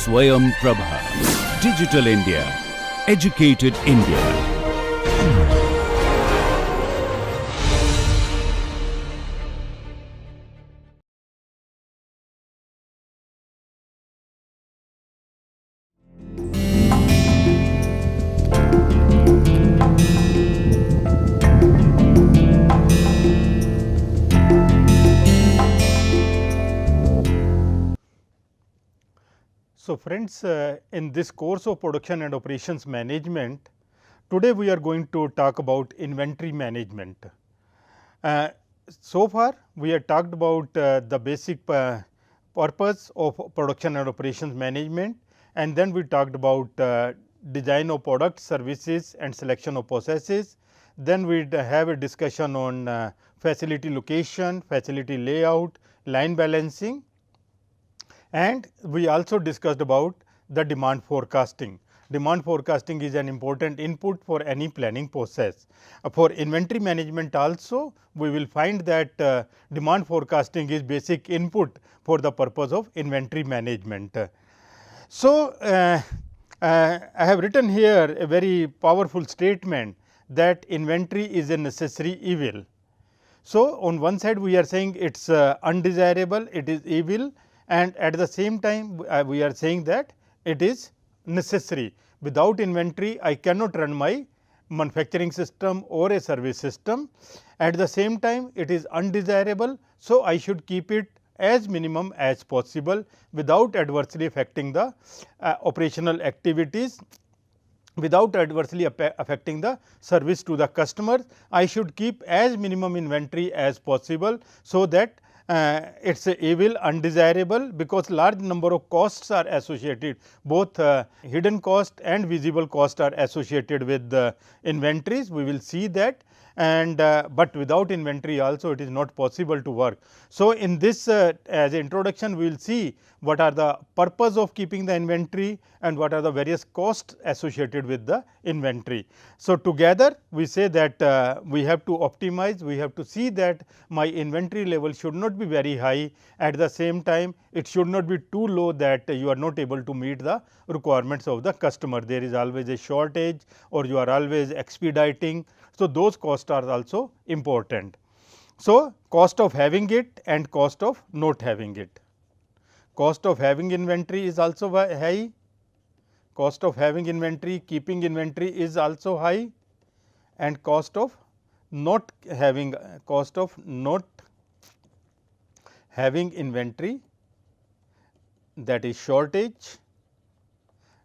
Swayam Prabha. Digital India. Educated India. So, friends, in this course of production and operations management, today we are going to talk about inventory management. So far we have talked about the basic purpose of production and operations management, and then we talked about design of products, services and selection of processes. Then we have a discussion on facility location, facility layout, line balancing, and we also discussed about the demand forecasting. Demand forecasting is an important input for any planning process. For inventory management also, we will find that demand forecasting is basic input for the purpose of inventory management. So, I have written here a very powerful statement that inventory is a necessary evil. So, on one side we are saying it is undesirable, it is evil, and at the same time we are saying that it is necessary. Without inventory I cannot run my manufacturing system or a service system. At the same time it is undesirable. So, I should keep it as minimum as possible without adversely affecting the operational activities, without adversely affecting the service to the customers. I should keep as minimum inventory as possible. So, that it is evil, undesirable, because large number of costs are associated, both hidden cost and visible cost are associated with the inventories. We will see that, and but without inventory also it is not possible to work. So, in this as introduction we will see what are the purpose of keeping the inventory and what are the various costs associated with the inventory. So, together we say that we have to optimize, we have to see that my inventory level should not be very high, at the same time it should not be too low that you are not able to meet the requirements of the customer. There is always a shortage or you are always expediting. So, those costs are also important. So, cost of having it and cost of not having it. Cost of having inventory is also high, cost of having inventory, keeping inventory is also high, and cost of not having inventory, that is shortage,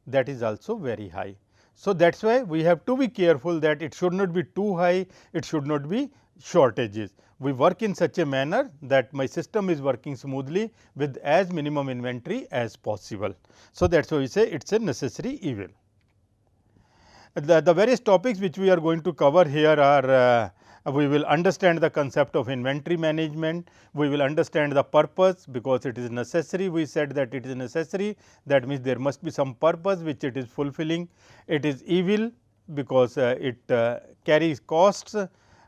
that is also very high. So, that is why we have to be careful that it should not be too high, it should not be shortages. We work in such a manner that my system is working smoothly with as minimum inventory as possible. So, that is why we say it is a necessary evil. The various topics which we are going to cover here are we will understand the concept of inventory management, we will understand the purpose, because it is necessary. We said that it is necessary, that means there must be some purpose which it is fulfilling. It is evil because it carries costs,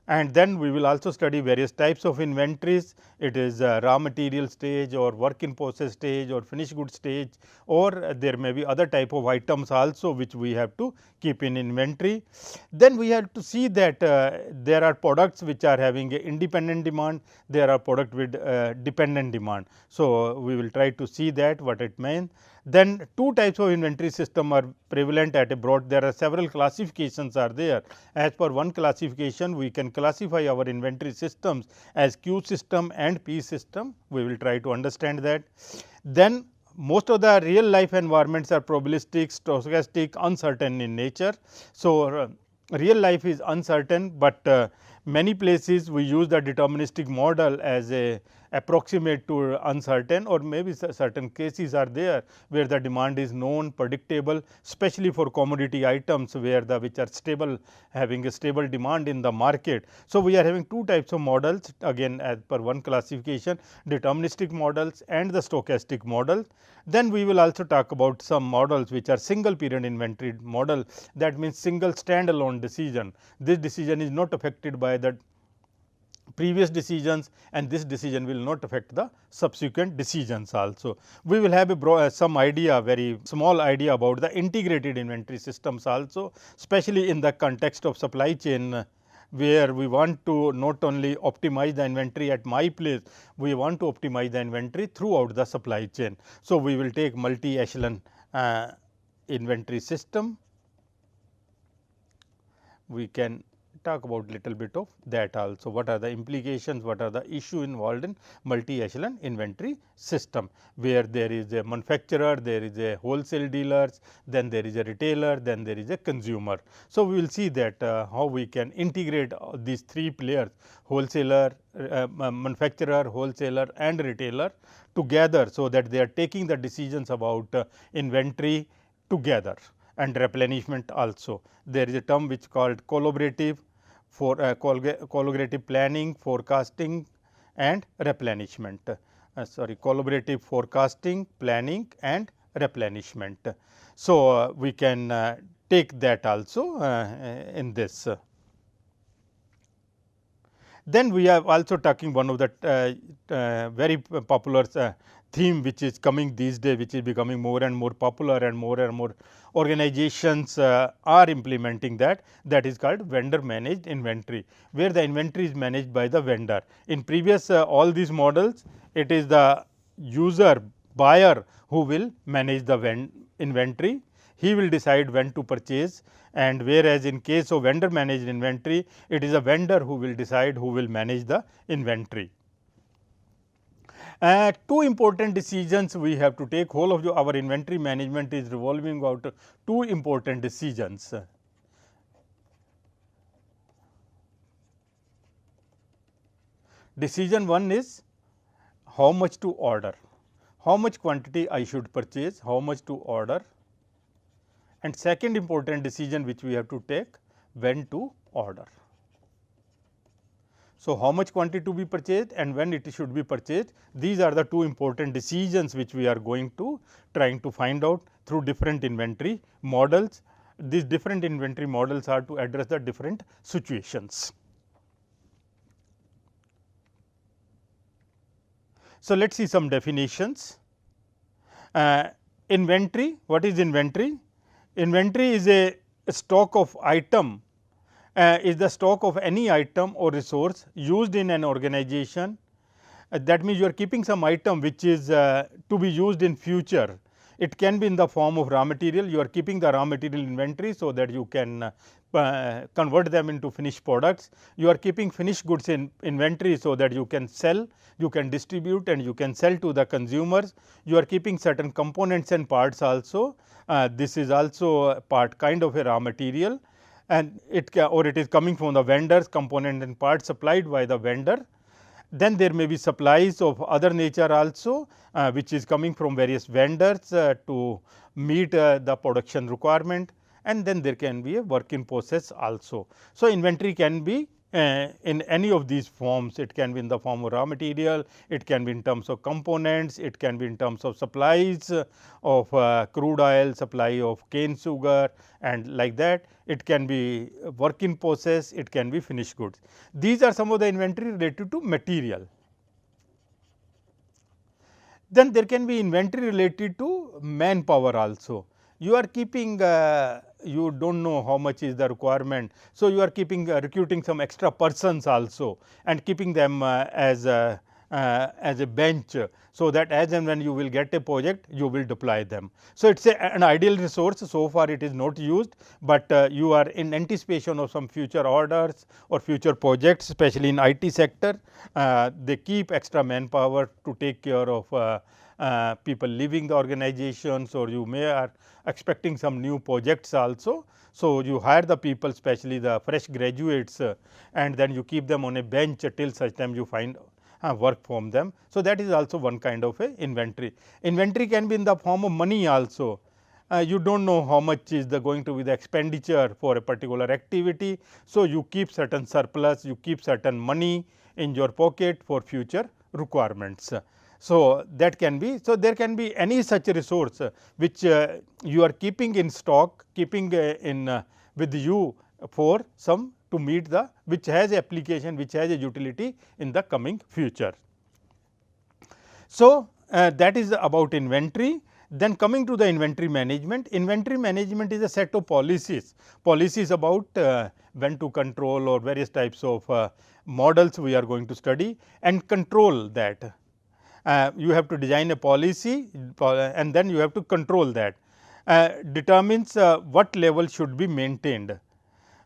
and then we will also study various types of inventories. It is raw material stage or work in process stage or finished good stage, or there may be other type of items also which we have to keep in inventory. Then we have to see that there are products which are having a independent demand, there are product with dependent demand. So, we will try to see that what it means. Then two types of inventory system are prevalent at a broad. There are several classifications are there. As per one classification, we can classify our inventory systems as Q system and P system. We will try to understand that. Then most of the real life environments are probabilistic, stochastic, uncertain in nature. So, real life is uncertain, but many places we use the deterministic model as a approximate to uncertain, or maybe certain cases are there where the demand is known, predictable, especially for commodity items where the which are stable, having a stable demand in the market. So, we are having two types of models, again as per one classification, deterministic models and the stochastic model. Then we will also talk about some models which are single period inventory model, that means single standalone decision. This decision is not affected by the previous decisions, and this decision will not affect the subsequent decisions also. We will have some idea, very small idea about the integrated inventory systems also, especially in the context of supply chain, where we want to not only optimize the inventory at my place, we want to optimize the inventory throughout the supply chain. So, we will take multi-echelon inventory system. We can talk about little bit of that also. What are the implications, what are the issue involved in multi-echelon inventory system, where there is a manufacturer, there is a wholesale dealers, then there is a retailer, then there is a consumer. So, we will see that how we can integrate these three players, wholesaler, manufacturer, wholesaler and retailer together, so that they are taking the decisions about inventory together and replenishment also. There is a term which called collaborative collaborative planning, forecasting and replenishment. Collaborative forecasting, planning and replenishment. So, we can take that also in this. Then we are also talking one of the very popular theme which is coming these days, which is becoming more and more popular, and more organizations are implementing that is called vendor managed inventory, where the inventory is managed by the vendor. In previous all these models, it is the user buyer who will manage the inventory. He will decide when to purchase, and whereas in case of vendor managed inventory, it is a vendor who will decide who will manage the inventory. Two important decisions we have to take. Whole of our inventory management is revolving about two important decisions. Decision one is how much to order, how much quantity I should purchase, how much to order. And second important decision which we have to take, when to order. So, how much quantity to be purchased and when it should be purchased, these are the two important decisions which we are going to trying to find out through different inventory models. These different inventory models are to address the different situations. So, let us see some definitions. Inventory, what is inventory? Inventory is a stock of item, is the stock of any item or resource used in an organization. That means, you are keeping some item which is to be used in future. It can be in the form of raw material, you are keeping the raw material inventory, so that you can convert them into finished products. You are keeping finished goods in inventory, so that you can sell, you can distribute and you can sell to the consumers. You are keeping certain components and parts also. This is also a part kind of a raw material, and it is coming from the vendors, component and parts supplied by the vendor. Then there may be supplies of other nature also, which is coming from various vendors to meet the production requirement, and then there can be a work in process also. So, inventory can be in any of these forms. It can be in the form of raw material, it can be in terms of components, it can be in terms of supplies of crude oil, supply of cane sugar and like that. It can be work in process, it can be finished goods. These are some of the inventory related to material. Then there can be inventory related to manpower also. You are keeping you do not know how much is the requirement. So, you are keeping recruiting some extra persons also and keeping them as a bench. So, that as and when you will get a project, you will deploy them. So, it is an ideal resource. So far it is not used, but you are in anticipation of some future orders or future projects, especially in IT sector. They keep extra manpower to take care of people leaving the organizations, or you may are expecting some new projects also. So, you hire the people, especially the fresh graduates, and then you keep them on a bench till such time you find work from them. So, that is also one kind of a inventory. Inventory can be in the form of money also. You do not know how much is going to be the expenditure for a particular activity. So, you keep certain surplus, you keep certain money in your pocket for future requirements. So, that can be. So, there can be any such resource which you are keeping in stock, keeping in with you for some to meet the which has application, which has a utility in the coming future. So, that is about inventory. Then coming to the inventory management is a set of policies about when to control or various types of models we are going to study and control that. You have to design a policy and then you have to control that. Determines what level should be maintained,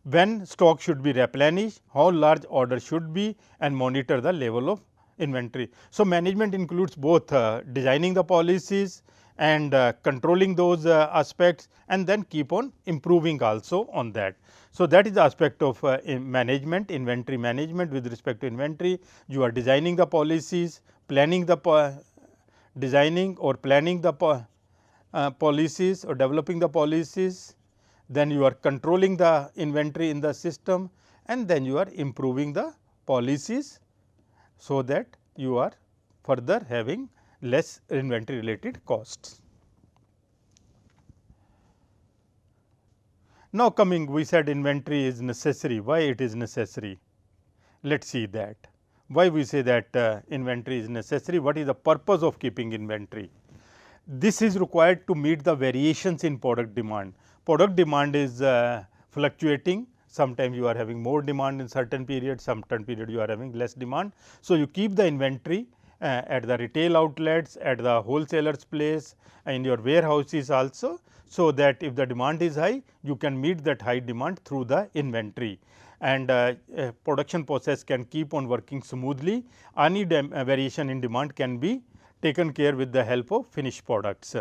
when stock should be replenished, how large order should be, and monitor the level of inventory. So, management includes both designing the policies and controlling those aspects, and then keep on improving also on that. So, that is the aspect of management, inventory management. With respect to inventory, you are designing the policies, planning the designing or planning the policies or developing the policies, then you are controlling the inventory in the system, and then you are improving the policies, so that you are further having less inventory related costs. Now, coming, we said inventory is necessary. Why it is necessary? Let us see that. Why we say that inventory is necessary? What is the purpose of keeping inventory? This is required to meet the variations in product demand. Product demand is fluctuating. Sometimes you are having more demand in certain periods, certain period you are having less demand. So, you keep the inventory at the retail outlets, at the wholesalers place, in your warehouses also. So, that if the demand is high, you can meet that high demand through the inventory, and production process can keep on working smoothly. Any variation in demand can be taken care with the help of finished products.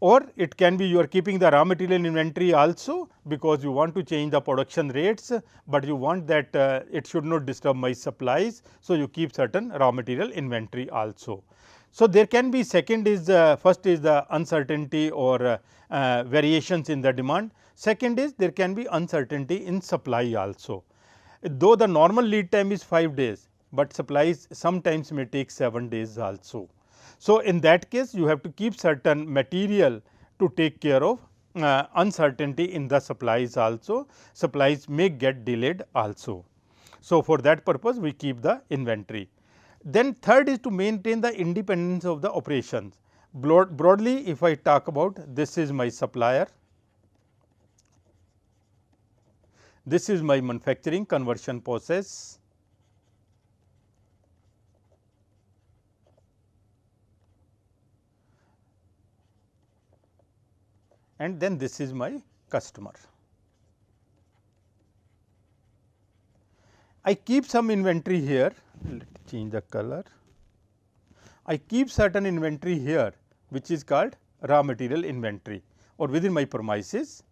Or it can be you are keeping the raw material inventory also, because you want to change the production rates, but you want that it should not disturb my supplies. So, you keep certain raw material inventory also. So, there can be second is first is the uncertainty or variations in the demand. Second is there can be uncertainty in supply also. Though the normal lead time is 5 days, but supplies sometimes may take 7 days also. So, in that case you have to keep certain material to take care of uncertainty in the supplies also. Supplies may get delayed also. So, for that purpose we keep the inventory. Then third is to maintain the independence of the operations. Broadly, if I talk about, this is my supplier, this is my manufacturing conversion process, and then this is my customer. I keep some inventory here, let me change the color. I keep certain inventory here, which is called raw material inventory, or within my premises.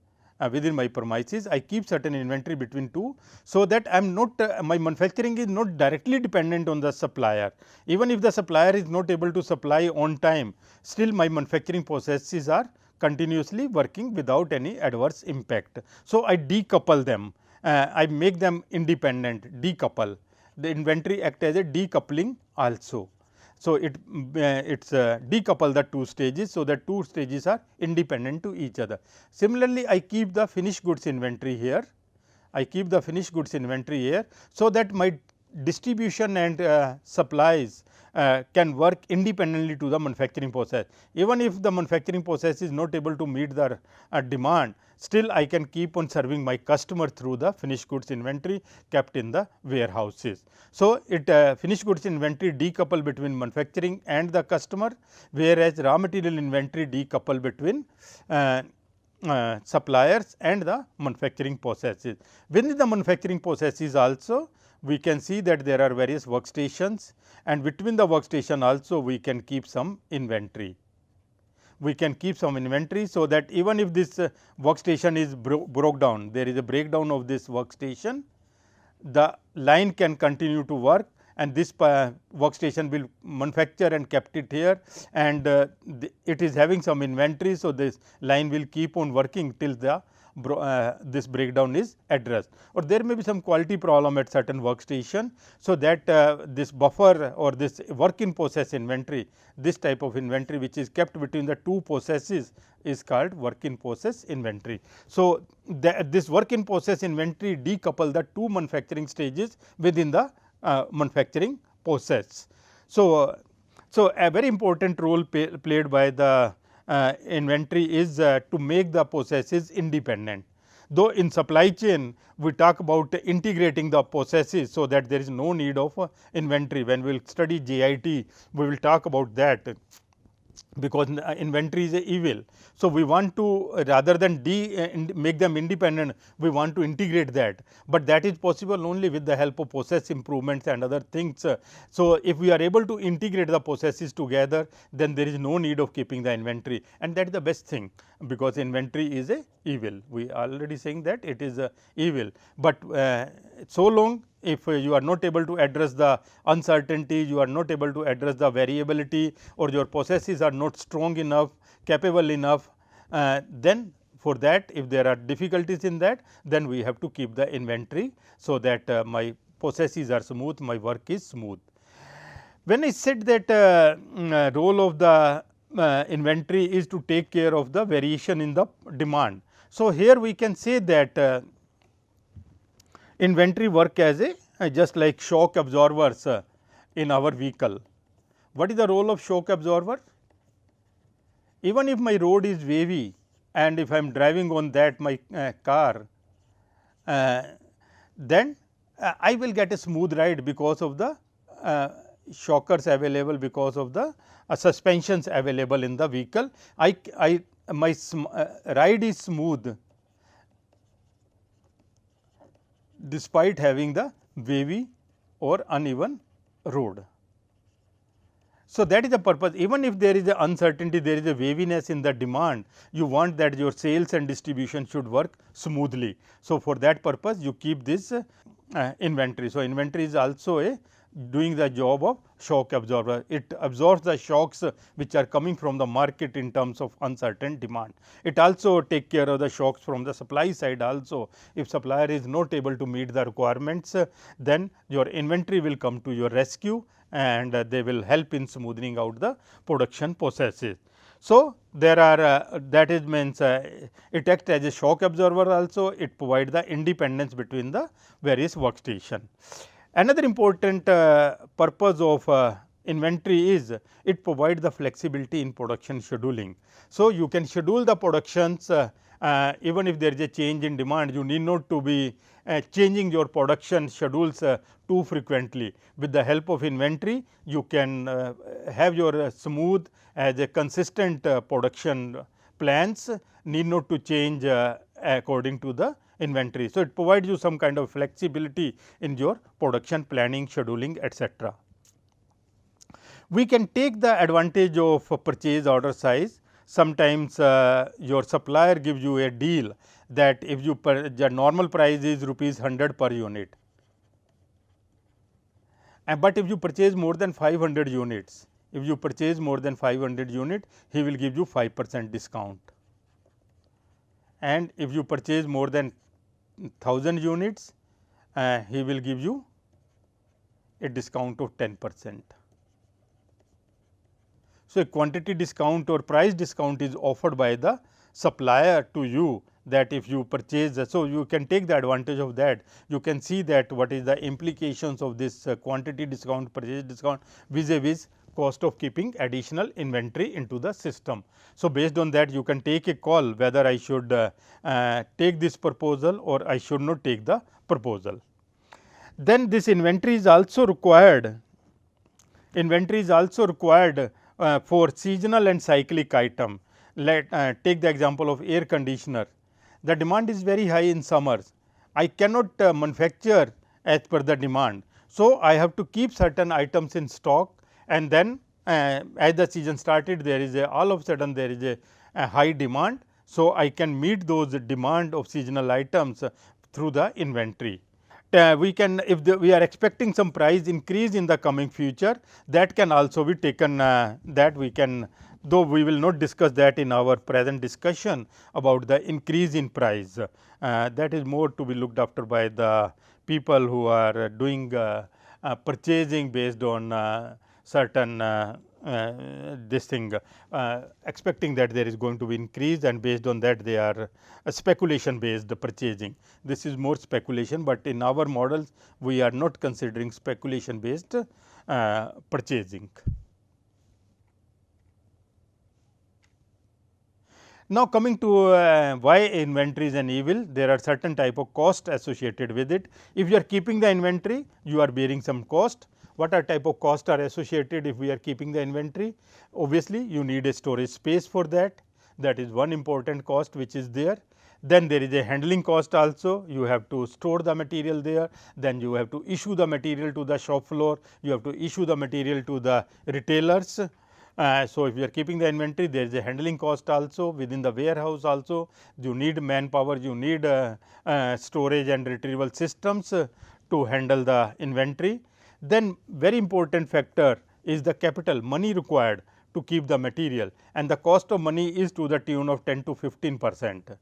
I keep certain inventory between two, so that I am not my manufacturing is not directly dependent on the supplier. Even if the supplier is not able to supply on time, still my manufacturing processes are continuously working without any adverse impact. So, I decouple them, I make them independent, decouple. The inventory act as a decoupling also. So, it's decouple the two stages. So, that two stages are independent to each other. Similarly, I keep the finished goods inventory here. So that my distribution and supplies can work independently to the manufacturing process. Even if the manufacturing process is not able to meet the demand, still I can keep on serving my customer through the finished goods inventory kept in the warehouses. So, it finished goods inventory decouple between manufacturing and the customer, whereas raw material inventory decouple between suppliers and the manufacturing processes. Within the manufacturing processes also, we can see that there are various workstations, and between the workstation also we can keep some inventory. So that even if this workstation is broke down, there is a breakdown of this workstation, the line can continue to work, and this workstation will manufacture and kept it here, and it is having some inventory. So, this line will keep on working till the this breakdown is addressed, or there may be some quality problem at certain workstation. So, that this buffer or this work in process inventory, this type of inventory which is kept between the two processes is called work in process inventory. So, this work in process inventory decouple the two manufacturing stages within the manufacturing process. So, a very important role played by the inventory is to make the processes independent. Though in supply chain we talk about integrating the processes, so that there is no need of inventory. When we will study JIT, we will talk about that, because inventory is a evil. So, we want to rather than make them independent, we want to integrate that, but that is possible only with the help of process improvements and other things. So, if we are able to integrate the processes together, then there is no need of keeping the inventory, and that is the best thing, because inventory is a evil. We are already saying that it is a evil, but so long if you are not able to address the uncertainty, you are not able to address the variability, or your processes are not strong enough, capable enough, then for that, if there are difficulties in that, then we have to keep the inventory. So, that my processes are smooth, my work is smooth. When I said that role of the inventory is to take care of the variation in the demand. So, here we can say that inventory work as a just like shock absorbers in our vehicle. What is the role of shock absorber? Even if my road is wavy and if I am driving on that my car, then I will get a smooth ride because of the shockers available, because of the suspensions available in the vehicle. My ride is smooth despite having the wavy or uneven road. So, that is the purpose. Even if there is a uncertainty, there is a waviness in the demand, you want that your sales and distribution should work smoothly. So, for that purpose you keep this inventory. So, inventory is also doing the job of shock absorber. It absorbs the shocks which are coming from the market in terms of uncertain demand. It also take care of the shocks from the supply side also. If supplier is not able to meet the requirements, then your inventory will come to your rescue, and they will help in smoothing out the production processes. So, there are that is means it acts as a shock absorber also, it provides the independence between the various workstation. Another important purpose of inventory is it provides the flexibility in production scheduling. So, you can schedule the productions even if there is a change in demand, you need not to be changing your production schedules too frequently. With the help of inventory, you can have your smooth as a consistent production plans, need not to change according to the inventory. So, it provides you some kind of flexibility in your production planning, scheduling, etc. We can take the advantage of purchase order size. Sometimes your supplier gives you a deal that if you the normal price is ₹100 per unit, but if you purchase more than 500 units, if you purchase more than 500 units, he will give you 5% discount, and if you purchase more than 1000 units, he will give you a discount of 10%. So, a quantity discount or price discount is offered by the supplier to you, that if you purchase. So, you can take the advantage of that. You can see that what is the implications of this quantity discount, purchase discount vis-a-vis cost of keeping additional inventory into the system. So, based on that you can take a call whether I should take this proposal or I should not take the proposal. Then this inventory is also required. Inventory is also required for seasonal and cyclic item. Let take the example of air conditioner. The demand is very high in summers. I cannot manufacture as per the demand. So, I have to keep certain items in stock, and then as the season started, there is all of a sudden there is a high demand. So, I can meet those demand of seasonal items through the inventory. We can, if we are expecting some price increase in the coming future, that can also be taken, that we can though we will not discuss that in our present discussion about the increase in price. That is more to be looked after by the people who are doing purchasing based on certain this thing, expecting that there is going to be increase, and based on that they are speculation based purchasing. This is more speculation, but in our models we are not considering speculation based purchasing. Now, coming to why inventory is an evil, there are certain type of cost associated with it. If you are keeping the inventory, you are bearing some cost. What are type of cost are associated if we are keeping the inventory? Obviously, you need a storage space for that. That is one important cost which is there. Then there is a handling cost also, you have to store the material there, then you have to issue the material to the shop floor, you have to issue the material to the retailers. So, if you are keeping the inventory, there is a handling cost also within the warehouse also, you need manpower, you need storage and retrieval systems to handle the inventory. Then very important factor is the capital money required to keep the material, and the cost of money is to the tune of 10 to 15%.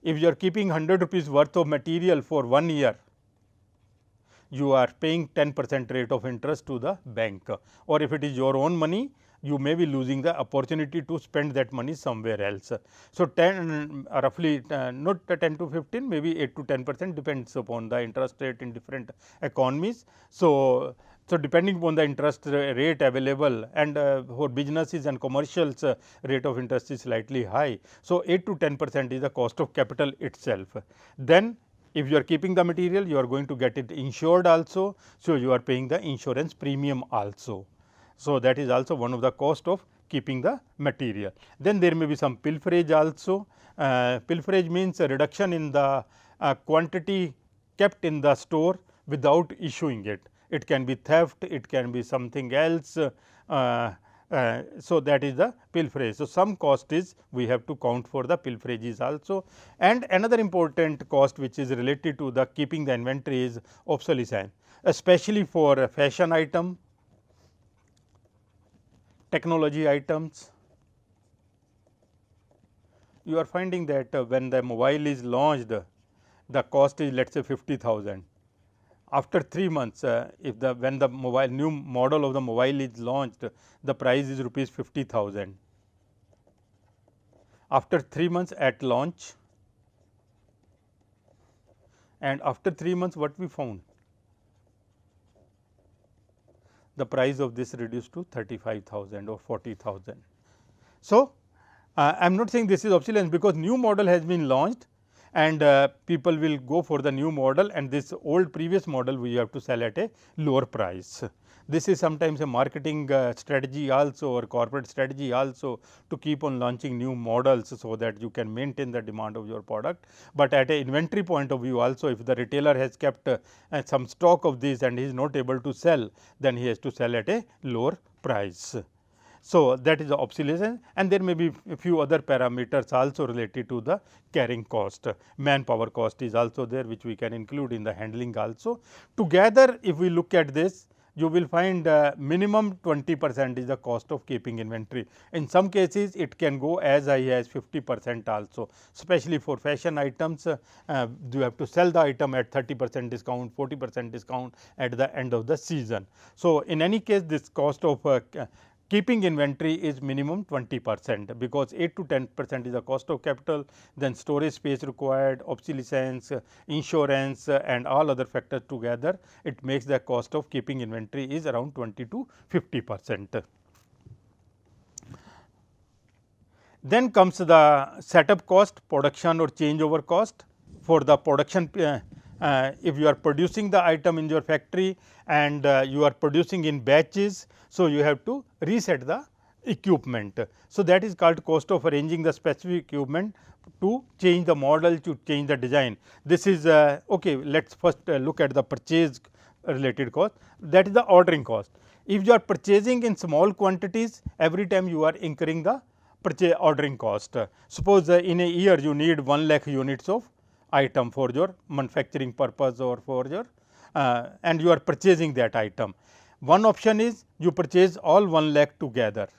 If you are keeping 100 rupees worth of material for 1 year, you are paying 10% rate of interest to the bank, or if it is your own money, you may be losing the opportunity to spend that money somewhere else. So, 10 roughly not 10 to 15, maybe 8 to 10% depends upon the interest rate in different economies. So, depending upon the interest rate available, and for businesses and commercials rate of interest is slightly high. So, 8 to 10% is the cost of capital itself. Then if you are keeping the material, you are going to get it insured also. So, you are paying the insurance premium also. So, that is also one of the cost of keeping the material. Then there may be some pilferage also. Pilferage means a reduction in the quantity kept in the store without issuing it. It can be theft, it can be something else. So, that is the pilferage. So, some cost is we have to count for the pilferages also, and another important cost which is related to the keeping the inventory is obsolescence, especially for fashion item, technology items. You are finding that when the mobile is launched, the cost is let us say 50,000. After 3 months, if the when the mobile new model of the mobile is launched, the price is rupees 50,000. After 3 months at launch, and after 3 months what we found? The price of this reduced to 35,000 or 40,000. So, I am not saying this is obsolescence, because new model has been launched, and people will go for the new model, and this old previous model we have to sell at a lower price. This is sometimes a marketing strategy also, or corporate strategy also, to keep on launching new models, so that you can maintain the demand of your product. But at a inventory point of view also, if the retailer has kept some stock of this and he is not able to sell, then he has to sell at a lower price. So, that is the obsolescence, and there may be a few other parameters also related to the carrying cost. Manpower cost is also there, which we can include in the handling also. Together, if we look at this, you will find minimum 20% is the cost of keeping inventory. In some cases, it can go as high as 50% also, especially for fashion items. You have to sell the item at 30% discount, 40% discount at the end of the season. So, in any case, this cost of keeping inventory is minimum 20%, because 8 to 10% is the cost of capital, then storage space required, obsolescence, insurance, and all other factors together, it makes the cost of keeping inventory is around 20 to 50%. Then comes the setup cost, production or changeover cost. For the production, if you are producing the item in your factory and you are producing in batches, so you have to reset the equipment. So, that is called cost of arranging the specific equipment to change the model, to change the design. This is okay. Let us first look at the purchase related cost, that is the ordering cost. If you are purchasing in small quantities, every time you are incurring the purchase ordering cost. Suppose in a year you need 1 lakh units of item for your manufacturing purpose, or for your and you are purchasing that item. One option is you purchase all 1 lakh together,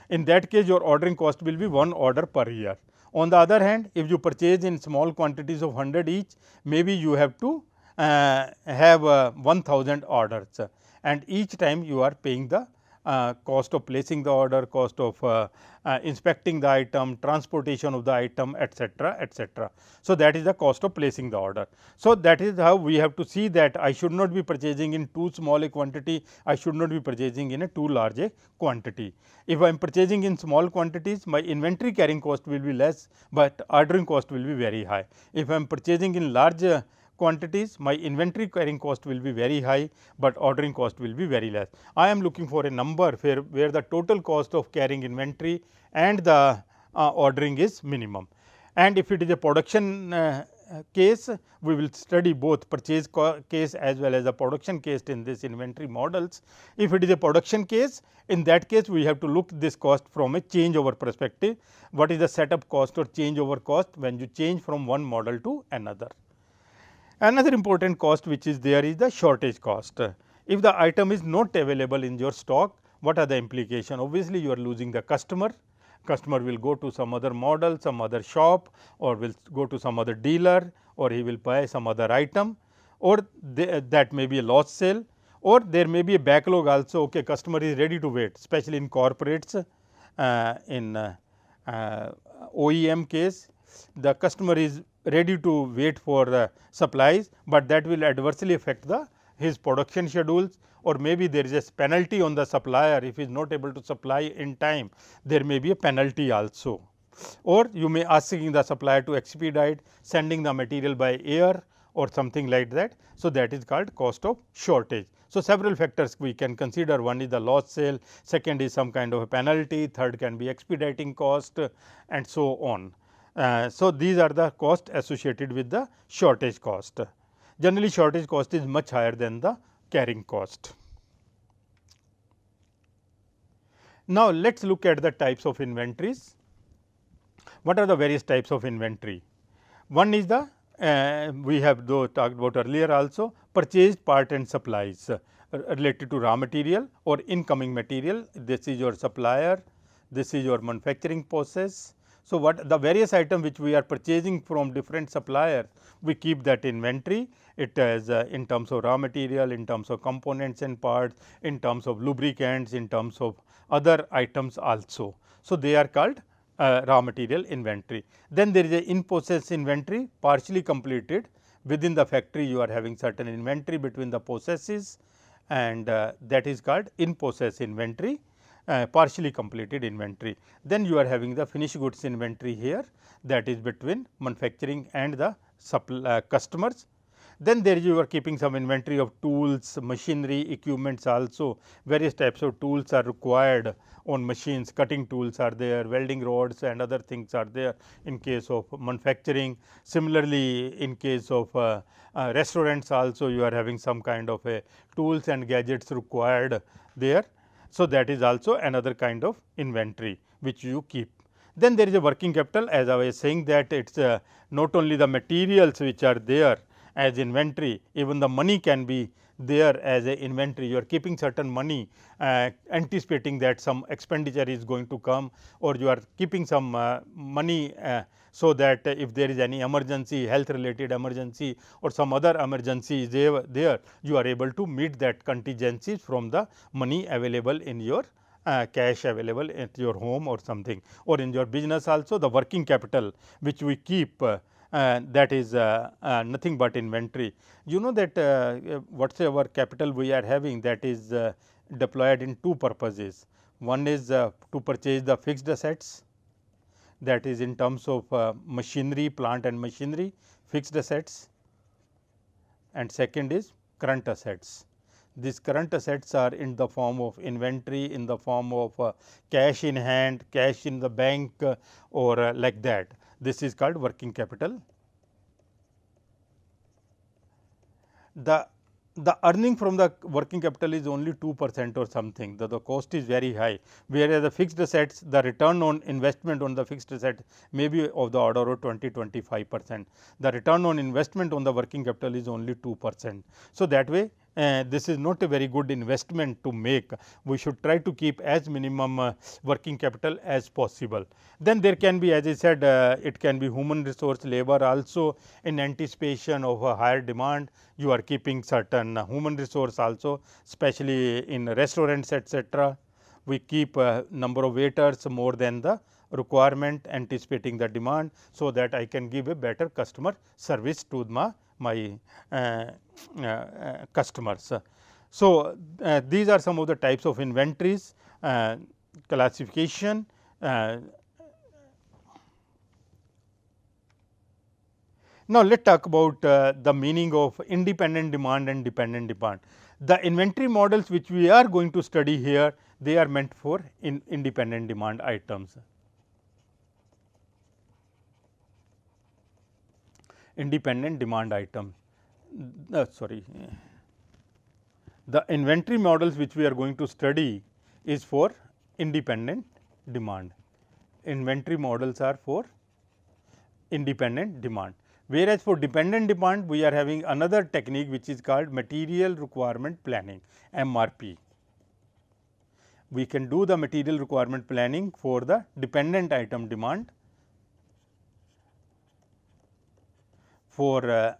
In that case, your ordering cost will be 1 order per year. On the other hand, if you purchase in small quantities of 100 each, maybe you have to have 1000 orders, and each time you are paying the cost of placing the order, cost of inspecting the item, transportation of the item, etcetera, etcetera. So, that is the cost of placing the order. So, that is how we have to see that I should not be purchasing in too small a quantity, I should not be purchasing in a too large a quantity. If I am purchasing in small quantities, my inventory carrying cost will be less, but ordering cost will be very high. If I am purchasing in large quantities, my inventory carrying cost will be very high, but ordering cost will be very less. I am looking for a number where the total cost of carrying inventory and the ordering is minimum. And if it is a production case, we will study both purchase case as well as the production case in this inventory models. If it is a production case, in that case we have to look this cost from a changeover perspective. What is the setup cost or changeover cost when you change from one model to another? Another important cost which is there is the shortage cost. If the item is not available in your stock, what are the implications? Obviously, you are losing the customer. Customer will go to some other model, some other shop, or will go to some other dealer, or he will buy some other item, or that may be a lost sale, or there may be a backlog also. Okay, customer is ready to wait, especially in corporates. In OEM case, the customer is ready to wait for supplies, but that will adversely affect his production schedules, or maybe there is a penalty on the supplier if he is not able to supply in time, there may be a penalty also. Or you may asking the supplier to expedite sending the material by air or something like that. So, that is called cost of shortage. So, several factors we can consider. One is the lost sale, second is some kind of a penalty, third can be expediting cost, and so on. So, these are the cost associated with the shortage cost. Generally, shortage cost is much higher than the carrying cost. Now, let us look at the types of inventories. What are the various types of inventory? One is the we have talked about earlier also, purchased part and supplies related to raw material or incoming material. This is your supplier, this is your manufacturing process. So, what the various item which we are purchasing from different suppliers, we keep that inventory. It is in terms of raw material, in terms of components and parts, in terms of lubricants, in terms of other items also. So, they are called raw material inventory. Then there is a in process inventory, partially completed. Within the factory you are having certain inventory between the processes, and that is called in process inventory, partially completed inventory. Then you are having the finished goods inventory here, that is between manufacturing and the customers. Then there you are keeping some inventory of tools, machinery, equipments also. Various types of tools are required on machines, cutting tools are there, welding rods and other things are there in case of manufacturing. Similarly, in case of restaurants also, you are having some kind of a tools and gadgets required there. So, that is also another kind of inventory which you keep. Then there is a working capital, as I was saying that it is not only the materials which are there as inventory, even the money can be there as a inventory. You are keeping certain money anticipating that some expenditure is going to come, or you are keeping some money so that if there is any emergency, health related emergency or some other emergency is there, you are able to meet that contingencies from the money available in your cash available at your home or something, or in your business also. The working capital which we keep, that is nothing but inventory. You know that whatsoever capital we are having, that is deployed in two purposes. One is to purchase the fixed assets, that is in terms of machinery, plant and machinery, fixed assets, and second is current assets. These current assets are in the form of inventory, in the form of cash in hand, cash in the bank, or like that. This is called working capital. The earning from the working capital is only 2% or something, the cost is very high, whereas the fixed assets, the return on investment on the fixed asset may be of the order of 20-25%. The return on investment on the working capital is only 2%. So, that way this is not a very good investment to make. We should try to keep as minimum working capital as possible. Then there can be, as I said, it can be human resource, labor also. In anticipation of a higher demand, you are keeping certain human resource also, especially in restaurants, etc. We keep number of waiters more than the requirement, anticipating the demand, so that I can give a better customer service to my customers. So, these are some of the types of inventories, classification. Now, let us talk about the meaning of independent demand and dependent demand. The inventory models which we are going to study here, they are meant for independent demand items. Independent demand item. Sorry, the inventory models which we are going to study is for independent demand. Inventory models are for independent demand. Whereas, for dependent demand, we are having another technique which is called material requirement planning, MRP. We can do the material requirement planning for the dependent item demand. For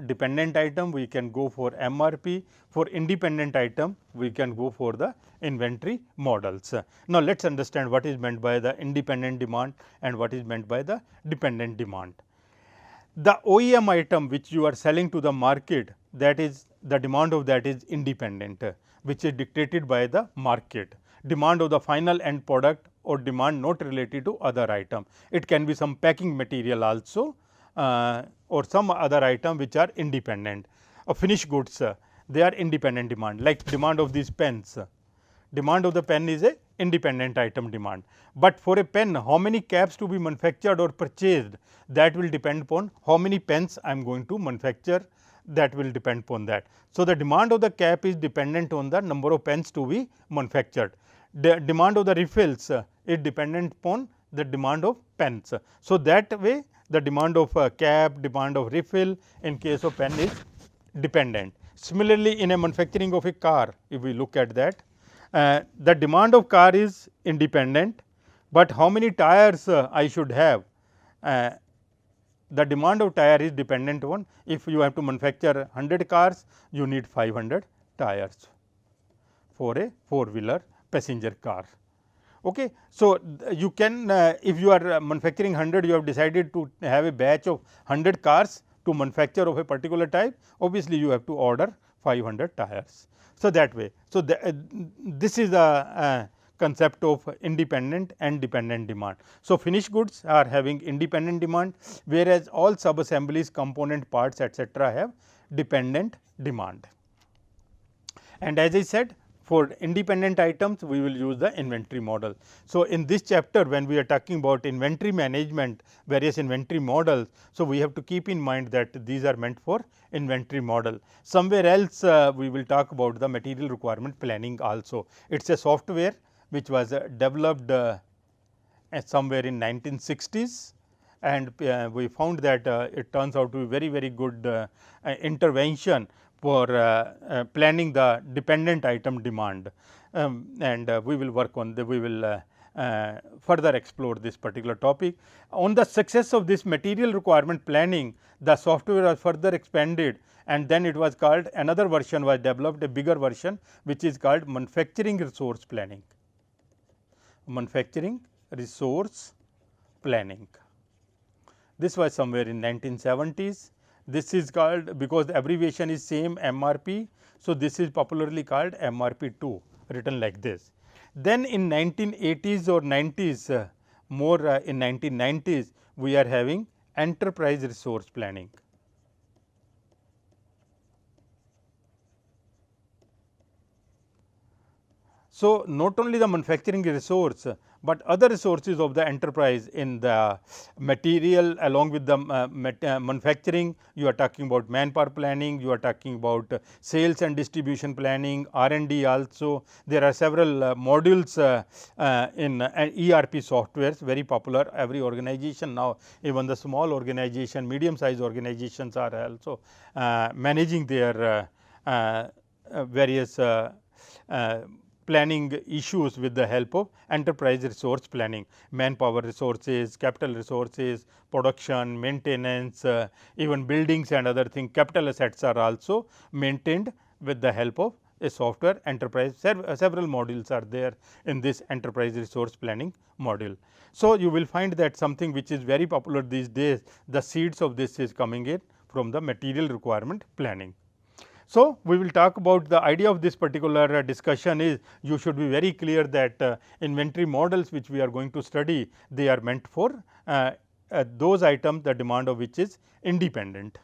dependent item, we can go for MRP. For independent item, we can go for the inventory models. Now, let us understand what is meant by the independent demand and what is meant by the dependent demand. The OEM item which you are selling to the market, that is the demand of that is independent, which is dictated by the market. Demand of the final end product or demand not related to other item. It can be some packing material also, or some other item which are independent. Finished goods, they are independent demand, like demand of these pens. Demand of the pen is a independent item demand, but for a pen, how many caps to be manufactured or purchased, that will depend upon how many pens I am going to manufacture, that will depend upon that. So, the demand of the cap is dependent on the number of pens to be manufactured. The demand of the refills is dependent upon the demand of pens. So, that way the demand of cap, demand of refill in case of pen is dependent. Similarly, in a manufacturing of a car, if we look at that, the demand of car is independent, but how many tires I should have, the demand of tire is dependent on. If you have to manufacture 100 cars, you need 500 tires for a 4-wheeler passenger car. Okay. So, you can if you are manufacturing 100, you have decided to have a batch of 100 cars to manufacture of a particular type, obviously you have to order 500 tires. So, that way. So, this is the concept of independent and dependent demand. So, finished goods are having independent demand, whereas all sub assemblies, component parts, etc., have dependent demand. And as I said, for independent items, we will use the inventory model. So, in this chapter, when we are talking about inventory management, various inventory models, so we have to keep in mind that these are meant for inventory model. Somewhere else, we will talk about the material requirement planning also. It is a software which was developed somewhere in 1960s, and we found that it turns out to be very good intervention for planning the dependent item demand, and we will work on we will further explore this particular topic. On the success of this material requirement planning, the software was further expanded, and then it was called, another version was developed, a bigger version, which is called manufacturing resource planning. Manufacturing resource planning. This was somewhere in 1970s. This is called, because the abbreviation is same, MRP. So, this is popularly called MRP 2, written like this. Then in 1980s or 90s, more in 1990s, we are having enterprise resource planning. So, not only the manufacturing resource, but other resources of the enterprise in the material, along with the manufacturing, you are talking about manpower planning, you are talking about sales and distribution planning, R&D also. There are several modules in ERP softwares, very popular. Every organization now, even the small organization, medium size organizations are also managing their various planning issues with the help of enterprise resource planning, manpower resources, capital resources, production, maintenance, even buildings and other things, capital assets are also maintained with the help of a software enterprise. Several modules are there in this enterprise resource planning module. So, you will find that something which is very popular these days, the seeds of this is coming in from the material requirement planning. So, we will talk about the idea of this particular discussion is you should be very clear that inventory models which we are going to study, they are meant for those items the demand of which is independent.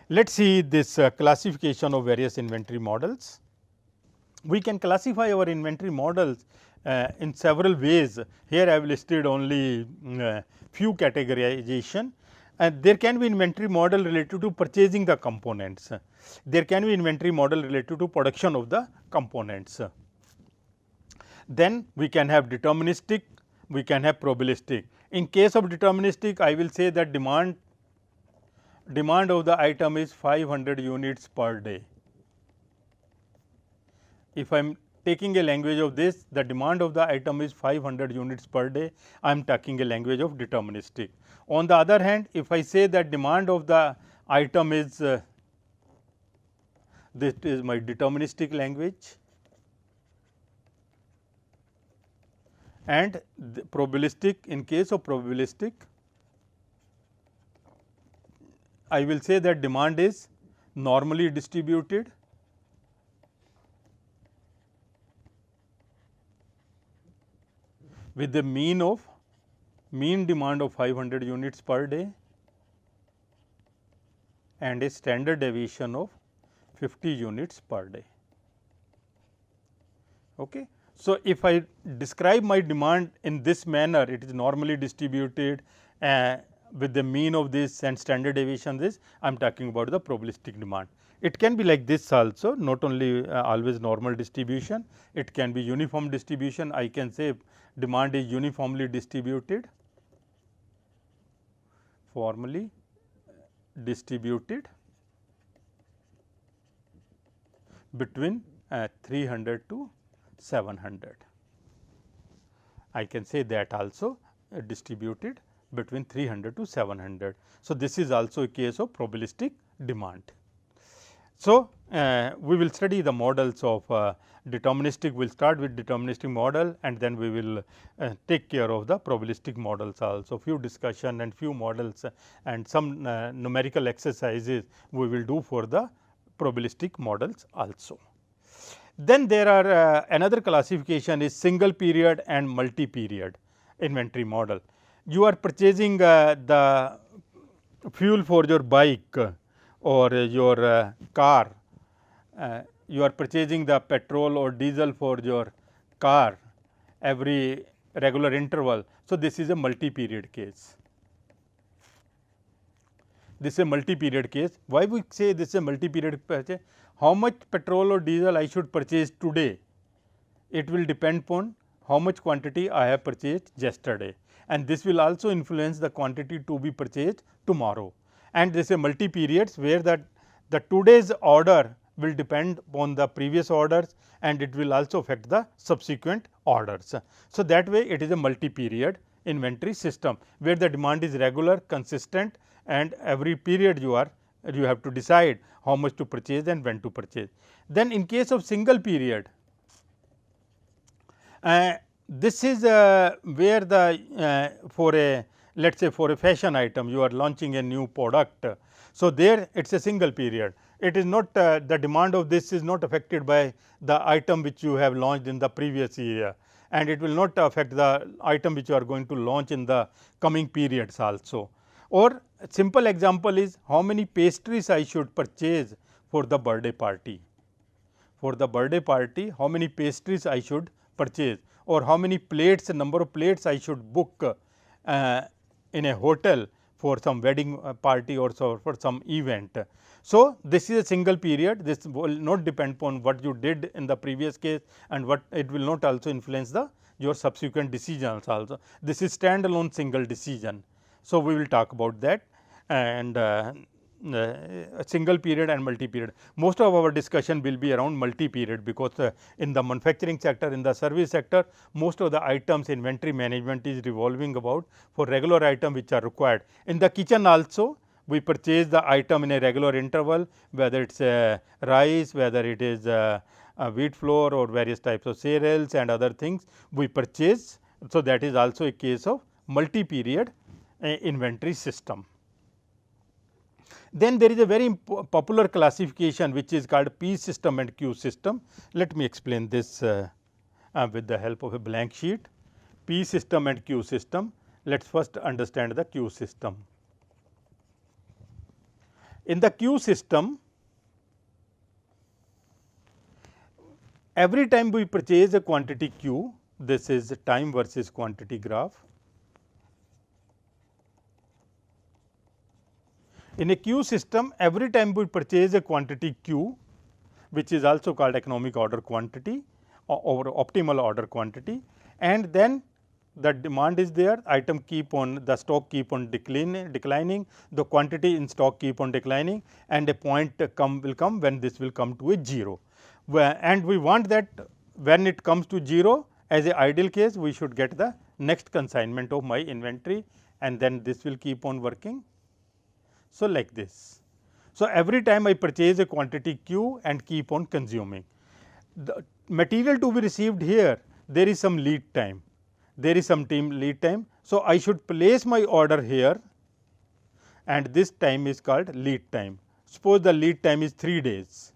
Let us see this classification of various inventory models. We can classify our inventory models in several ways. Here I have listed only few categorization. And there can be inventory model related to purchasing the components. There can be inventory model related to production of the components. Then we can have deterministic, we can have probabilistic. In case of deterministic, I will say that demand of the item is 500 units per day. If I am taking a language of this, the demand of the item is 500 units per day, I am talking a language of deterministic. On the other hand, if I say that demand of the item is this is my deterministic language, and the probabilistic, in case of probabilistic, I will say that demand is normally distributed with the mean demand of 500 units per day and a standard deviation of 50 units per day. Okay. So, if I describe my demand in this manner, it is normally distributed with the mean of this and standard deviation this, I am talking about the probabilistic demand. It can be like this also, not only always normal distribution, it can be uniform distribution. I can say demand is uniformly distributed, formally distributed between 300 to 700. I can say that also distributed between 300 to 700. So, this is also a case of probabilistic demand. So, we will study the models of deterministic. We will start with deterministic model and then we will take care of the probabilistic models also. Few discussion and few models and some numerical exercises we will do for the probabilistic models also. Then there are another classification is single period and multi period inventory model. You are purchasing the fuel for your bike or your car, you are purchasing the petrol or diesel for your car every regular interval. So, this is a multi period case. This is a multi period case. Why we say this is a multi period purchase? How much petrol or diesel I should purchase today? It will depend upon how much quantity I have purchased yesterday, and this will also influence the quantity to be purchased tomorrow. And this is a multi periods where the today's order will depend upon the previous orders and it will also affect the subsequent orders. So, that way it is a multi period inventory system where the demand is regular, consistent, and every period you have to decide how much to purchase and when to purchase. Then in case of single period, this is where the for a let us say for a fashion item you are launching a new product. So, there it is a single period. It is not the demand of this is not affected by the item which you have launched in the previous year, and it will not affect the item which you are going to launch in the coming periods also. Or a simple example is how many pastries I should purchase for the birthday party. For the birthday party, how many pastries I should purchase, or how many plates, number of plates I should book in a hotel for some wedding party or so for some event. So, this is a single period, this will not depend upon what you did in the previous case and what it will not also influence your subsequent decisions also. This is standalone single decision. So, we will talk about that, and a single period and multi period. Most of our discussion will be around multi period, because in the manufacturing sector, in the service sector, most of the items inventory management is revolving about for regular item which are required. In the kitchen also, we purchase the item in a regular interval, whether it is rice, whether it is wheat flour or various types of cereals and other things we purchase. So, that is also a case of multi period inventory system. Then there is a very popular classification which is called P system and Q system. Let me explain this with the help of a blank sheet. P system and Q system. Let us first understand the Q system. In the Q system, every time we purchase a quantity Q, this is time versus quantity graph. In a Q system, every time we purchase a quantity Q, which is also called economic order quantity or optimal order quantity, and then the demand is there, item keep on, the stock keep on declining, the quantity in stock keep on declining, and a point will come when this will come to a 0. And we want that when it comes to 0, as a ideal case, we should get the next consignment of my inventory, and then this will keep on working. So, like this. So, every time I purchase a quantity Q and keep on consuming, the material to be received here, there is some lead time, there is some lead time. So, I should place my order here, and this time is called lead time. Suppose the lead time is 3 days.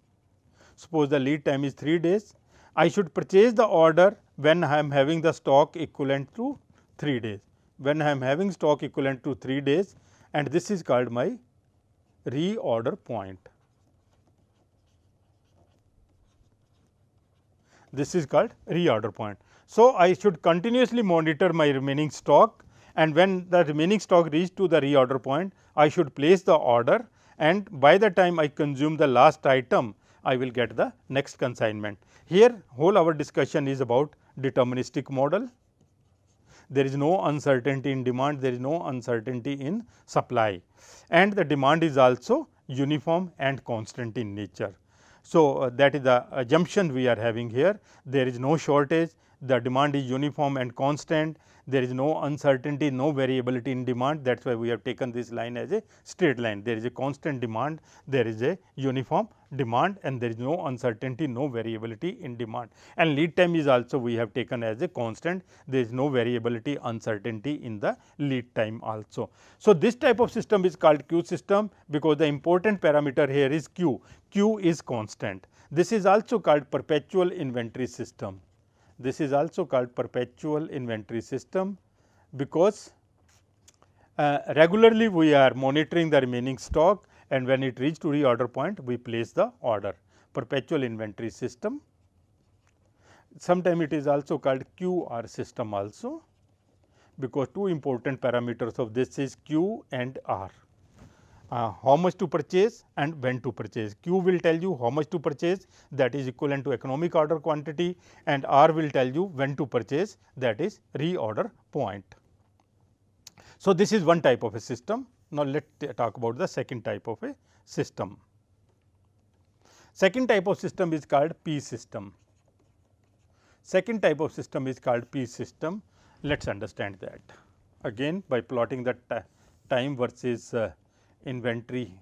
Suppose the lead time is 3 days. I should purchase the order when I am having the stock equivalent to 3 days. When I am having stock equivalent to 3 days, and this is called my reorder point. This is called reorder point. So, I should continuously monitor my remaining stock, and when the remaining stock reach to the reorder point, I should place the order, and by the time I consume the last item, I will get the next consignment. Here whole our discussion is about deterministic model. There is no uncertainty in demand, there is no uncertainty in supply, and the demand is also uniform and constant in nature. So, that is the assumption we are having here. There is no shortage, the demand is uniform and constant, there is no uncertainty, no variability in demand. That is why we have taken this line as a straight line. There is a constant demand, there is a uniform demand, and there is no uncertainty, no variability in demand. And lead time is also we have taken as a constant, there is no variability, uncertainty in the lead time also. So, this type of system is called Q system, because the important parameter here is Q. Q is constant. This is also called perpetual inventory system. This is also called perpetual inventory system, because regularly we are monitoring the remaining stock, and when it reach to reorder point, we place the order. Perpetual inventory system. Sometimes it is also called QR system also, because two important parameters of this is Q and R. How much to purchase and when to purchase. Q will tell you how much to purchase, that is equivalent to economic order quantity, and R will tell you when to purchase, that is reorder point. So, this is one type of a system. Now, let us talk about the second type of a system. Second type of system is called P system. Second type of system is called P system. Let us understand that again by plotting the time versus inventory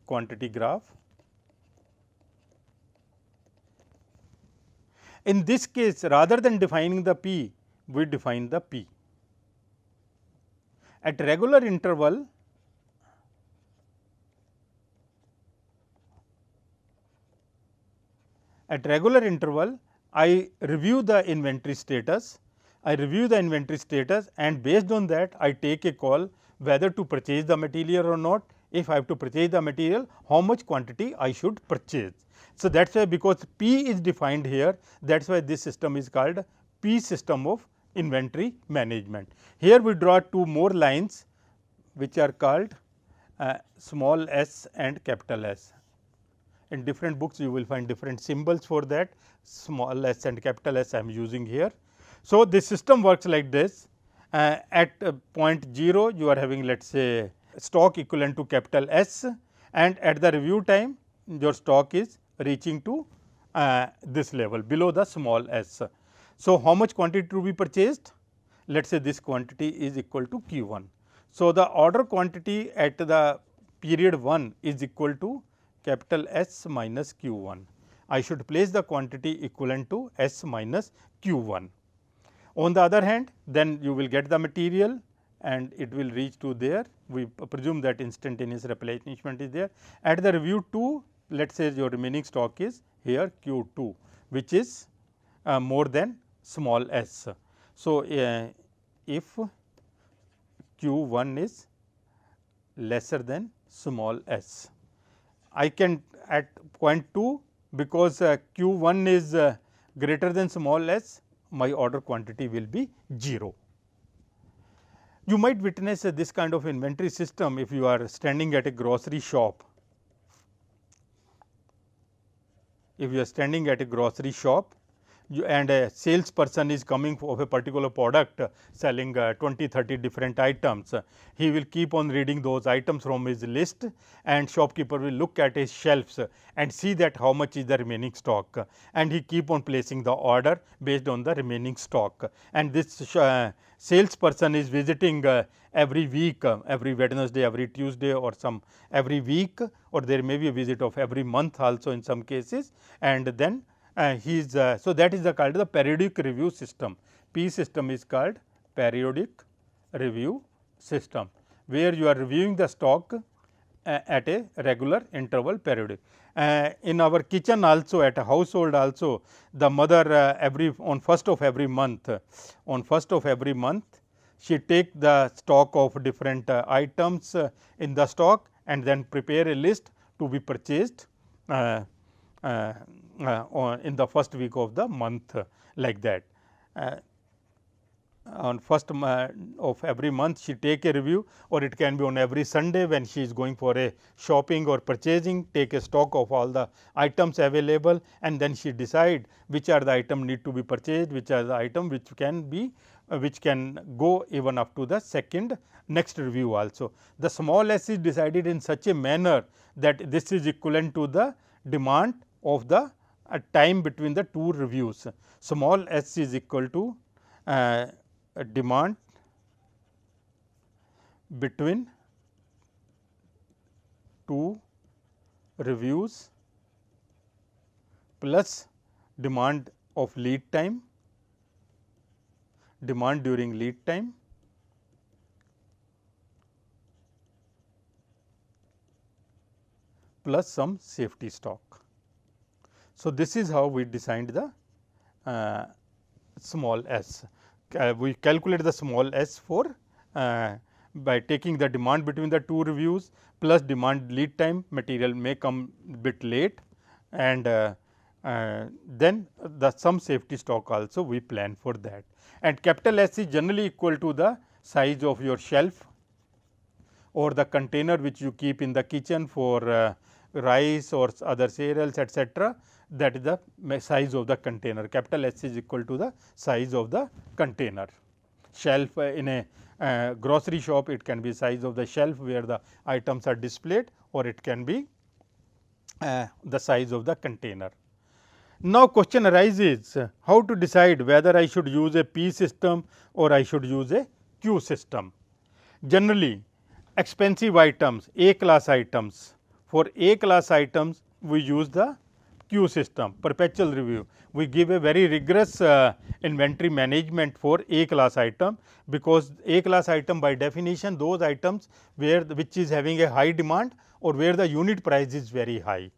quantity graph. In this case, rather than defining the P, we define the P. At regular interval, I review the inventory status. And based on that, I take a call whether to purchase the material or not. If I have to purchase the material, how much quantity I should purchase. So, that is why, because P is defined here, that is why this system is called P system of inventory management. Here we draw two more lines which are called small s and capital S. In different books you will find different symbols for that, small s and capital S I am using here. So, this system works like this. At point 0 you are having, let us say, stock equivalent to capital S, and at the review time your stock is reaching to this level below the small s. So, how much quantity to be purchased? Let us say this quantity is equal to q 1. So, the order quantity at the period 1 is equal to capital S minus q 1. I should place the quantity equivalent to S minus q 1. On the other hand, then you will get the material and it will reach to there. We presume that instantaneous replenishment is there. At the review 2, let us say your remaining stock is here q 2, which is more than small s. So, if q 1 is lesser than small s, I can at point 2, because q 1 is greater than small s, my order quantity will be 0. You might witness this kind of inventory system if you are standing at a grocery shop. If you are standing at a grocery shop and a salesperson is coming of a particular product selling 20-30 different items, he will keep on reading those items from his list, and shopkeeper will look at his shelves and see that how much is the remaining stock, and he keep on placing the order based on the remaining stock. And this salesperson is visiting every week, every Wednesday, every Tuesday, or some every week, or there may be a visit of every month also in some cases, and then he is so that is called the periodic review system. P system is called periodic review system, where you are reviewing the stock at a regular interval periodic. In our kitchen also, at a household also, the mother on first of every month, she take the stock of different items in the stock and then prepare a list to be purchased in the first week of the month, like that. On first of every month she take a review, or it can be on every Sunday when she is going for a shopping or purchasing, take a stock of all the items available, and then she decide which are the item need to be purchased, which are the item which can go even up to the next review also. The small s is decided in such a manner that this is equivalent to the demand of the time between the two reviews. Small s is equal to demand between two reviews plus demand of lead time, demand during lead time, plus some safety stock. So, this is how we designed the small s. We calculate the small s for by taking the demand between the two reviews plus demand lead time. Material may come bit late, and then some safety stock also we plan for that. And capital S is generally equal to the size of your shelf or the container which you keep in the kitchen for rice or other cereals, etc. That is the size of the container. Capital S is equal to the size of the container. Shelf in a grocery shop, it can be size of the shelf where the items are displayed, or it can be the size of the container. Now, question arises, how to decide whether I should use a P system or I should use a Q system. Generally, expensive items, A class items, for A class items we use the Q system, perpetual review. We give a very rigorous inventory management for A class item, because A class item by definition those items which is having a high demand or where the unit price is very high.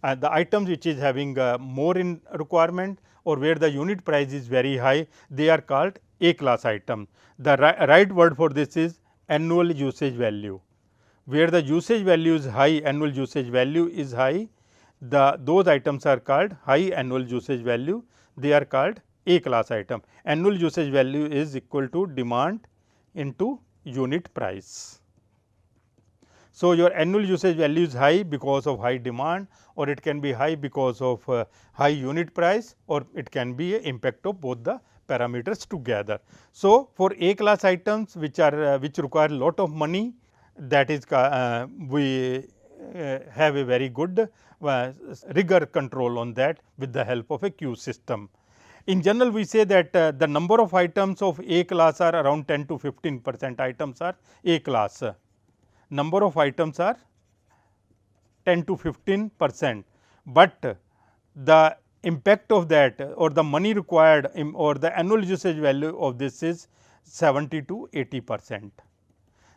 The items which is having more in requirement or where the unit price is very high, they are called A class item. The right word for this is annual usage value. Where the usage value is high, annual usage value is high, those items are called high annual usage value, they are called A class item. Annual usage value is equal to demand into unit price. So, your annual usage value is high because of high demand, or it can be high because of high unit price, or it can be a impact of both the parameters together. So, for A class items which require lot of money, that is we have a very good rigor control on that with the help of a queue system. In general, we say that the number of items of A class are around 10 to 15% items are A class. Number of items are 10 to 15%, but the impact of that or the money required or the annual usage value of this is 70 to 80%.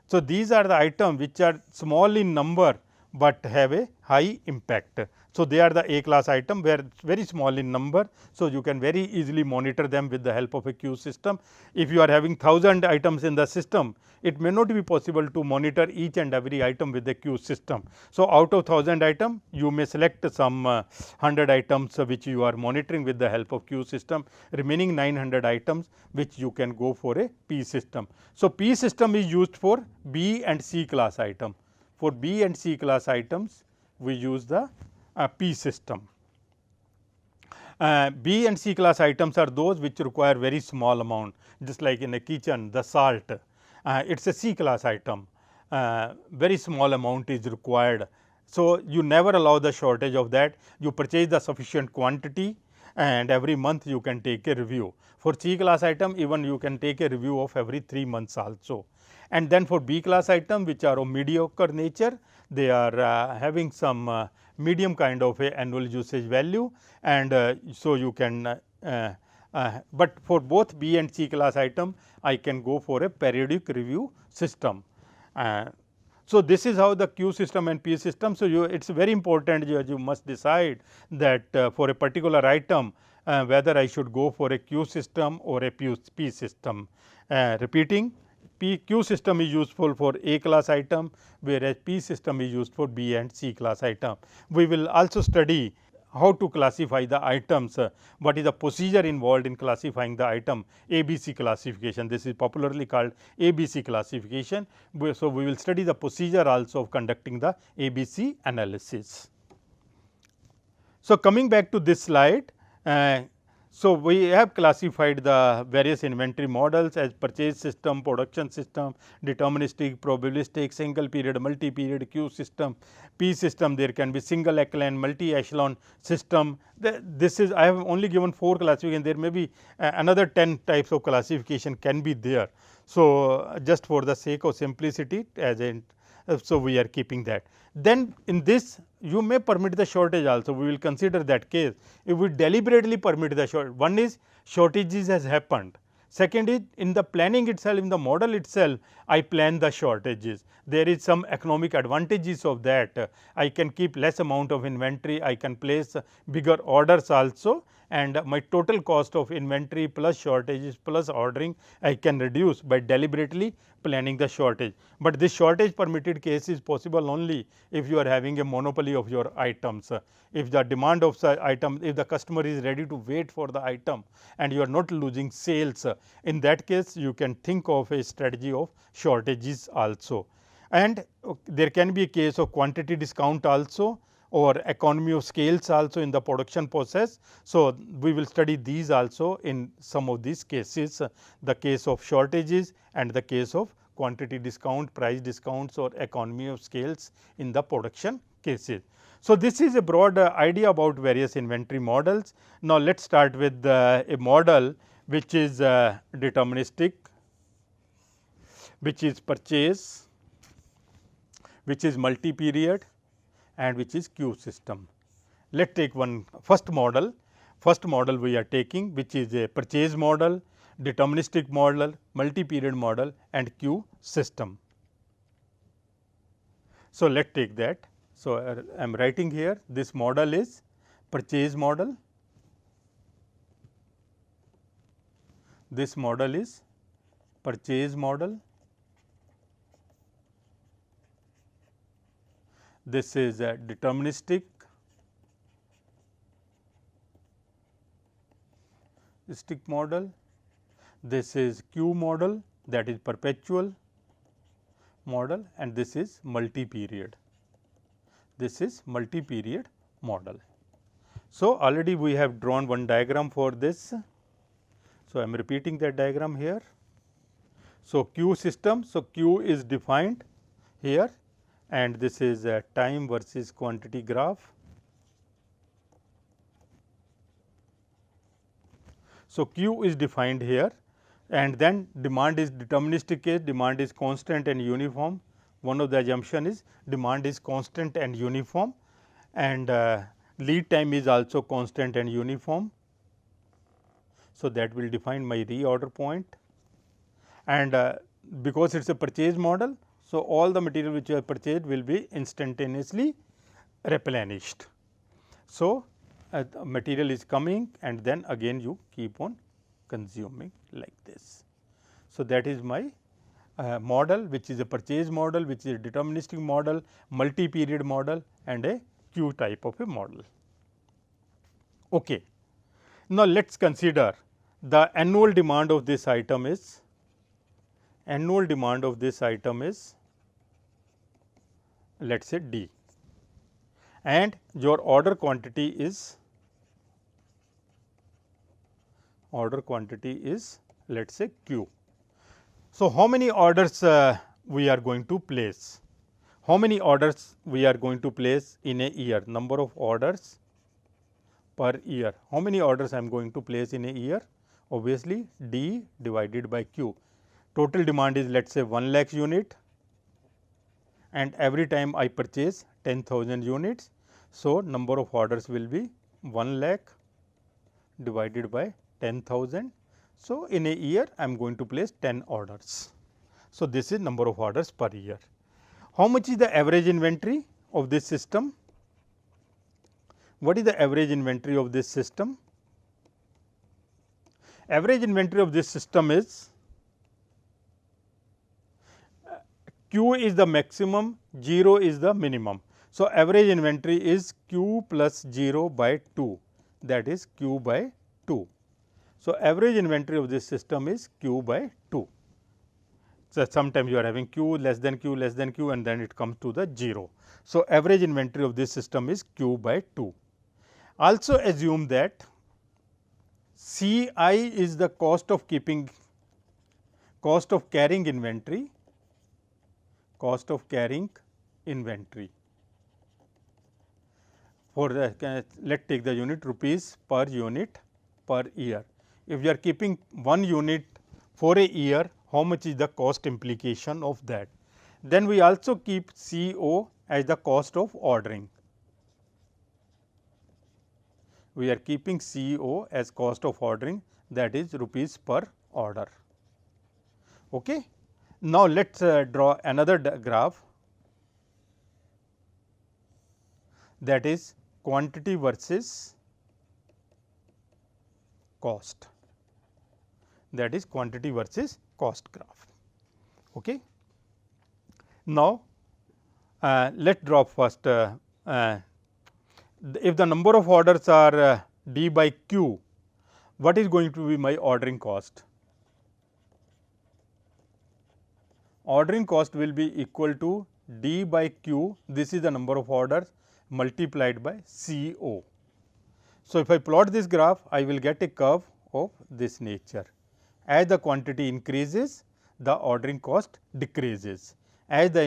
So, these are the items which are small in number, but have a high impact. So, they are the A class item where very small in number. So, you can very easily monitor them with the help of a queue system. If you are having 1000 items in the system, it may not be possible to monitor each and every item with the queue system. So, out of 1000 item, you may select some 100 items which you are monitoring with the help of queue system, remaining 900 items which you can go for a P system. So, P system is used for B and C class item. For B and C class items, we use the P system. B and C class items are those which require very small amount, just like in a kitchen the salt, it is a C class item, very small amount is required. So, you never allow the shortage of that, you purchase the sufficient quantity and every month you can take a review. For C class item, even you can take a review of every 3 months also. And then for B class item which are of mediocre nature, they are having some medium kind of a annual usage value, and so you can but for both B and C class item, I can go for a periodic review system. So, this is how the Q system and P system. So, it is very important you must decide that for a particular item whether I should go for a Q system or a P system. Repeating, Q system is useful for A class item, whereas P system is used for B and C class item. We will also study how to classify the items, what is the procedure involved in classifying the item, ABC classification. This is popularly called ABC classification. So, we will study the procedure also of conducting the ABC analysis. So, coming back to this slide, so we have classified the various inventory models as purchase system, production system, deterministic, probabilistic, single period, multi period, queue system. P system, there can be single echelon, multi echelon system. This is, I have only given 4 classification, there may be another 10 types of classification can be there. So, just for the sake of simplicity, as in so we are keeping that. Then in this you may permit the shortage also, we will consider that case. If we deliberately permit the shortage, one is shortages has happened, second is in the planning itself, in the model itself I plan the shortages, there is some economic advantages of that, I can keep less amount of inventory, I can place bigger orders also, and my total cost of inventory plus shortages plus ordering I can reduce by deliberately planning the shortage. But this shortage permitted case is possible only if you are having a monopoly of your items. If the demand of the item, if the customer is ready to wait for the item and you are not losing sales, in that case you can think of a strategy of shortages also. And there can be a case of quantity discount also, or economy of scales also in the production process. So, we will study these also in some of these cases, the case of shortages and the case of quantity discount, price discounts or economy of scales in the production cases. So, this is a broad idea about various inventory models. Now, let us start with a model which is deterministic, which is purchase, which is multi period and which is queue system. Let us take one first model we are taking, which is a purchase model, deterministic model, multi period model and queue system. So, let us take that. So, I am writing here, this model is purchase model, this model is purchase model, this is a deterministic model, this is queue model, that is perpetual model, and this is multi period. This is multi period model. So, already we have drawn one diagram for this. So, I am repeating that diagram here. So, queue system. So, queue is defined here, and this is a time versus quantity graph. So, Q is defined here, and then demand is deterministic case, demand is constant and uniform. One of the assumption is demand is constant and uniform, and lead time is also constant and uniform. So, that will define my reorder point, and because it is a purchase model. So, all the material which you have purchased will be instantaneously replenished. So, material is coming and then again you keep on consuming like this. So, that is my model, which is a purchase model, which is a deterministic model, multi-period model and a Q type of a model. Okay. Now, let us consider the annual demand of this item is let us say D, and your order quantity is let us say Q. So, how many orders we are going to place? How many orders we are going to place in a year? Number of orders per year. How many orders I am going to place in a year? Obviously, D divided by Q. Total demand is let us say 1 lakh unit, and every time I purchase 10,000 units. So, number of orders will be 1 lakh divided by 10,000. So, in a year I am going to place 10 orders. So, this is number of orders per year. How much is the average inventory of this system? What is the average inventory of this system? Average inventory of this system is Q is the maximum, 0 is the minimum. So, average inventory is Q plus 0 by 2, that is Q by 2. So, average inventory of this system is Q by 2. So, sometimes you are having Q less than Q less than Q and then it comes to the 0. So, average inventory of this system is Q by 2. Also assume that C I is the cost of carrying inventory, for the let us take the unit rupees per unit per year. If you are keeping 1 unit for a year, how much is the cost implication of that? Then we also keep CO as the cost of ordering. We are keeping CO as cost of ordering, that is rupees per order. Okay. Now, let us draw another graph, that is quantity versus cost, that is quantity versus cost graph. Okay. Now, let us draw first if the number of orders are D by Q, what is going to be my ordering cost? Ordering cost will be equal to D by Q, this is the number of orders multiplied by CO. So, if I plot this graph, I will get a curve of this nature. As the quantity increases, the ordering cost decreases. As the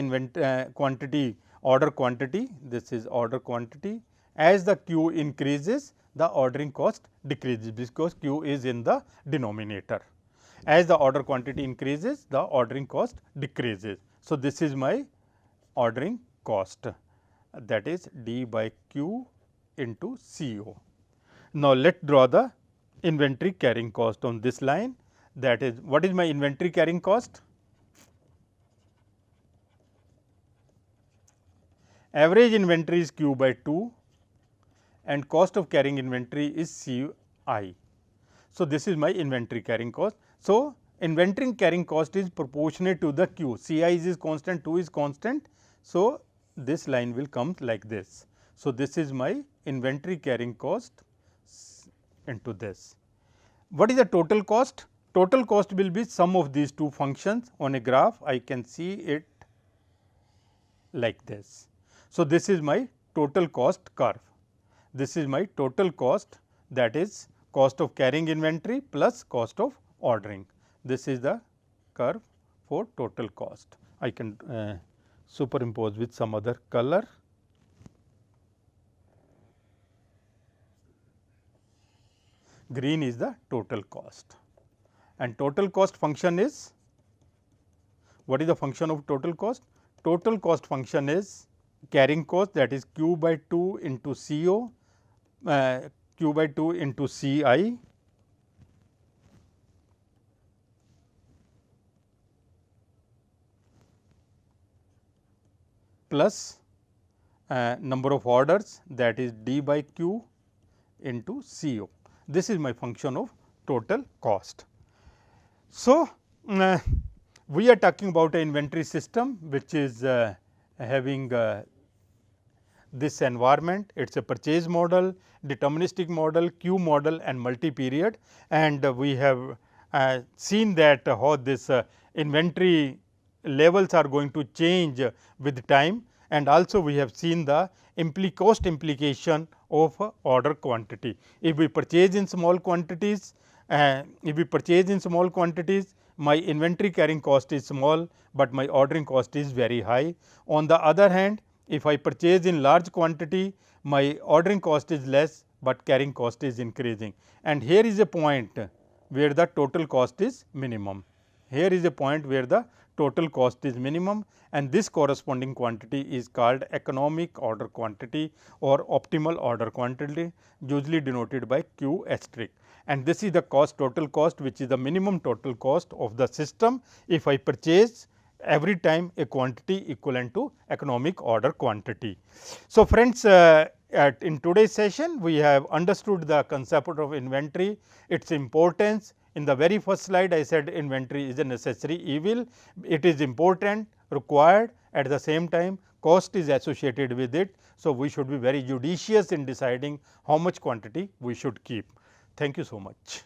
order quantity, this is order quantity, as the Q increases, the ordering cost decreases, because Q is in the denominator. As the order quantity increases, the ordering cost decreases. So, this is my ordering cost, that is D by Q into CO. Now, let us draw the inventory carrying cost on this line, that is what is my inventory carrying cost? Average inventory is Q by 2 and cost of carrying inventory is C I. So, this is my inventory carrying cost. So, inventory carrying cost is proportionate to the Q, C I is constant, 2 is constant. So, this line will come like this. So, this is my inventory carrying cost into this. What is the total cost? Total cost will be sum of these two functions. On a graph, I can see it like this. So, this is my total cost curve. This is my total cost, that is cost of carrying inventory plus cost of ordering. This is the curve for total cost. I can superimpose with some other color. Green is the total cost, and total cost function is, what is the function of total cost? Total cost function is carrying cost, that is q by 2 into CO, q by 2 into CI plus number of orders, that is D by Q into CO. This is my function of total cost. So, we are talking about an inventory system which is having this environment. It is a purchase model, deterministic model, queue model and multi period, and we have seen that how this inventory levels are going to change with time, and also we have seen the cost implication of order quantity. If we purchase in small quantities, my inventory carrying cost is small, but my ordering cost is very high. On the other hand, if I purchase in large quantity, my ordering cost is less, but carrying cost is increasing. And here is a point where the total cost is minimum. Here is a point where the total cost is minimum, and this corresponding quantity is called economic order quantity or optimal order quantity, usually denoted by Q asterisk. And this is the cost, total cost, which is the minimum total cost of the system if I purchase every time a quantity equivalent to economic order quantity. So, friends, in today's session we have understood the concept of inventory, its importance. In the very first slide I said inventory is a necessary evil. It is important, required, at the same time cost is associated with it. So, we should be very judicious in deciding how much quantity we should keep. Thank you so much.